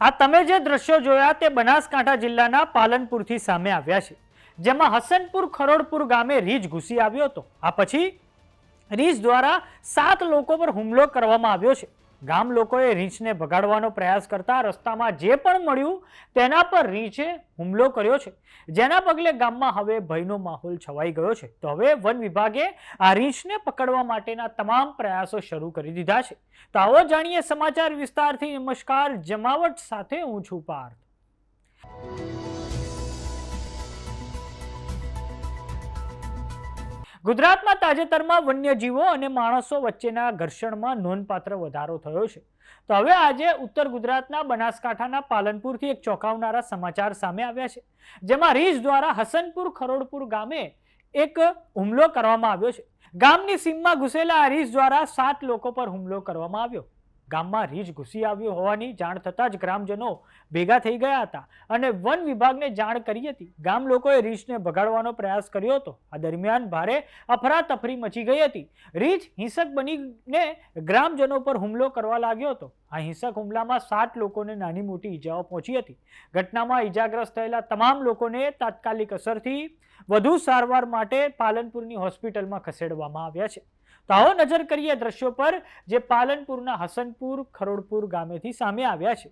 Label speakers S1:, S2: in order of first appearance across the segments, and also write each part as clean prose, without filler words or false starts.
S1: આ તમે જે દ્રશ્યો જોયા તે બનાસકાંઠા જિલ્લાના પાલનપુરથી સામે આવ્યા છે, જેમાં હસનપુર ખરોડપુર ગામે રીંછ ઘૂસી આવ્યો હતો. આ પછી રીંછ દ્વારા 7 લોકો પર હુમલો કરવામાં આવ્યો છે. ગામ લોકોએ રીંછને ભગાડવાનો પ્રયાસ કરતા રસ્તામાં જે પણ મળ્યું તેના પર રીંછે હુમલો કર્યો છે, જેના પગલે ગામમાં હવે ભયનો માહોલ છવાઈ ગયો છે. તો હવે વન વિભાગે આ રીંછને પકડવા માટેના તમામ પ્રયાસો શરૂ કરી દીધા છે. તો આવો જાણીએ સમાચાર વિસ્તારથી. નમસ્કાર, જમાવટ સાથે હું છું પાર્થ. ગુજરાતમાં તાજેતરમાં વન્યજીવો અને માણસો વચ્ચેના ઘર્ષણમાં નોંધપાત્ર વધારો થયો છે. તો હવે આજે ઉત્તર ગુજરાતના બનાસકાંઠાના પાલનપુરથી એક ચોંકાવનારા સમાચાર સામે આવ્યા છે, જેમાં રીંછ દ્વારા હસનપુર ખરોડપુર ગામે એક હુમલો કરવામાં આવ્યો છે. ગામની સીમમાં ઘૂસેલા આ રીંછ દ્વારા 7 લોકો પર હુમલો કરવામાં આવ્યો. ગામમાં રીંછ ઘૂસી આવ્યો હોવાની જાણ થતાં જ ગ્રામજનો ભેગા થઈ ગયા હતા અને વન વિભાગને જાણ કરી હતી. ગામ લોકોએ રીંછને ભગાડવાનો પ્રયાસ કર્યો હતો. આ દરમિયાન ભારે અફરાતફરી મચી ગઈ હતી. રીંછ હિંસક બનીને ગ્રામજનો પર હુમલો કરવા લાગ્યો હતો. આ હિંસક હુમલામાં 7 લોકોને નાની મોટી ઈજાઓ પહોંચી હતી. ઘટનામાં ઈજાગ્રસ્ત થયેલા તમામ લોકોને તાત્કાલિક અસરથી વધુ સારવાર માટે પાલનપુરની હોસ્પિટલમાં ખસેડવામાં આવ્યા છે. તો આવો નજર કરીએ દ્રશ્યો પર, જે પાલનપુરના હસનપુર ખરોડપુર ગામેથી સામે આવ્યા છે.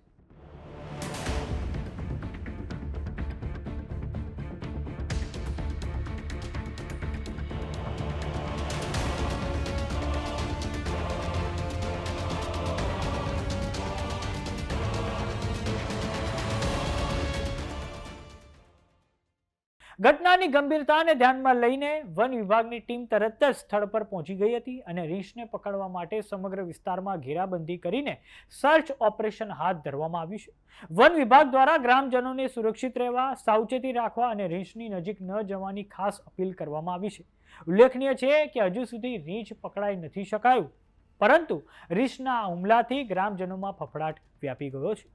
S1: ઘટનાની ગંભીરતાને ધ્યાનમાં લઈને વન વિભાગની ટીમ તરત જ સ્થળ પર પહોંચી ગઈ હતી અને રીંછને પકડવા માટે સમગ્ર વિસ્તારમાં ઘેરાબંધી કરીને સર્ચ ઓપરેશન હાથ ધરવામાં આવ્યું છે. વન વિભાગ દ્વારા ગ્રામજનોને સુરક્ષિત રહેવા, સાવચેતી રાખવા અને રીંછની નજીક ન જવાની ખાસ અપીલ કરવામાં આવી છે. ઉલ્લેખનીય છે કે હજુ સુધી રીંછ પકડાઈ નથી શકાયું, પરંતુ રીંછના હુમલાથી ગ્રામજનોમાં ફફડાટ વ્યાપી ગયો છે.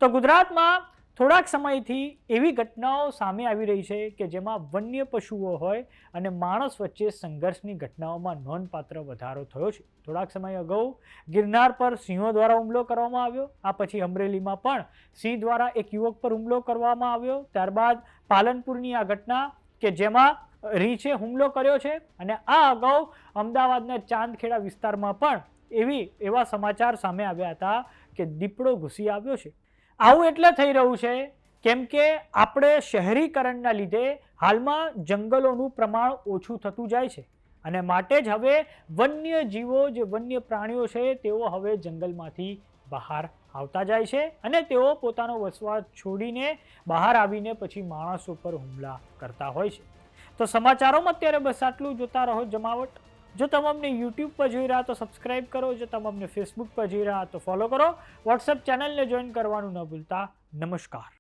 S1: તો ગુજરાતમાં થોડાક સમયથી એવી ઘટનાઓ સામે આવી રહી છે કે જેમાં વન્ય પશુઓ હોય અને માણસ વચ્ચે સંઘર્ષની ઘટનાઓમાં નોંધપાત્ર વધારો થયો છે. થોડાક સમય અગાઉ ગિરનાર પર સિંહો દ્વારા હુમલો કરવામાં આવ્યો. આ પછી અમરેલીમાં પણ સિંહ દ્વારા એક યુવક પર હુમલો કરવામાં આવ્યો. ત્યારબાદ પાલનપુરની આ ઘટના કે જેમાં રીંછે હુમલો કર્યો છે, અને આ અગાઉ અમદાવાદના ચાંદખેડા વિસ્તારમાં પણ એવા સમાચાર સામે આવ્યા હતા કે દીપડો ઘૂસી આવ્યો છે. આવું એટલે થઈ રહ્યું છે કેમ કે આપણે શહેરીકરણના લીધે હાલમાં જંગલોનું પ્રમાણ ઓછું થતું જાય છે, અને માટે જ હવે વન્ય જીવો, જે વન્ય પ્રાણીઓ છે, તેઓ હવે જંગલમાંથી બહાર આવતા જાય છે અને તેઓ પોતાનો વસવાટ છોડીને બહાર આવીને પછી માણસો પર હુમલા કરતા હોય છે. તો સમાચારોમાં અત્યારે બસ આટલું. જોતા રહો જમાવટ. જો તમે અમને યુટ્યુબ પર જોઈ રહ્યા તો સબસ્ક્રાઇબ કરો. જો તમે અમને ફેસબુક પર જોઈ રહ્યા તો ફોલો કરો. વોટ્સએપ ચેનલને જોઈન કરવાનું ન ભૂલતા. નમસ્કાર.